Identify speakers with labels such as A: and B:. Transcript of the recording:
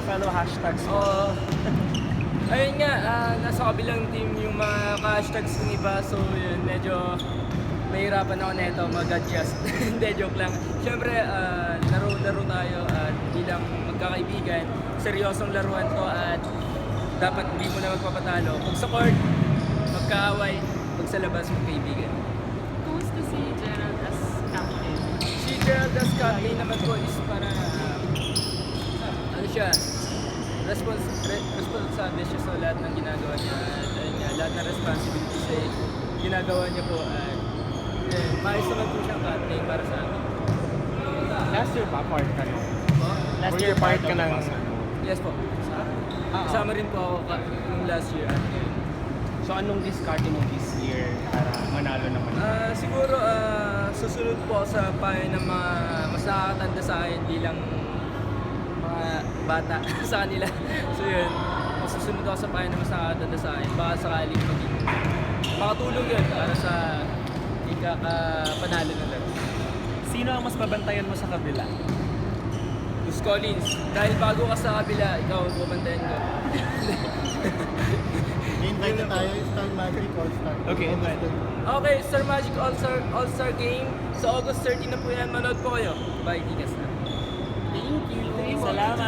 A: fellow hashtags mo?
B: Ayun nga, nasa kabilang team yung mga hashtags kong iba. So yun, medyo mahirapan ako neto mag-adjust. Hindi, joke lang. Siyempre, laro-laro tayo at bilang magkakaibigan, seryosong laruan to at dapat hindi mo na magpapatalo. Pag sa court, magkaaway. Pag sa labas, magkaibigan.
C: Kumusta si Gerald as captain?
B: Si Gerald as captain naman po is para, ano siya, responsable siya sa lahat ng ginagawa niya. At ayun nga, lahat ng responsibilities ay ginagawa niya po. At maayos naman po siyang captain para sa amin.
A: Last year ba, part ka no? Last
D: Were
A: year
D: you
A: part
D: part
A: ka
D: of
A: ng...
D: the
B: Yes po. Kasama rin po ako nung last year. At yun.
A: So anong discarding mo this year para manalo naman?
B: Siguro susunod po ako sa payo ng mga mas nakakatanda sa akin bilang mga bata sa kanila. So yun, susunod ako sa payo ng mas nakakatanda sa akin. Baka sakaling maging makatulong yun para sa ikakapanalo ng laro.
A: Sino ang mas babantayan mo sa kabila?
B: Gus Collins, dahil bago ka sa kabila, ikaw ang bumantayan ko.
D: invite na tayo, Star Magic All-Star.
A: Okay, invite.
B: Okay, Star Magic All-Star Game. Sa August 13 na po yan, manood po kayo. Bye, Tikas na.
C: Thank you.
A: Salamat!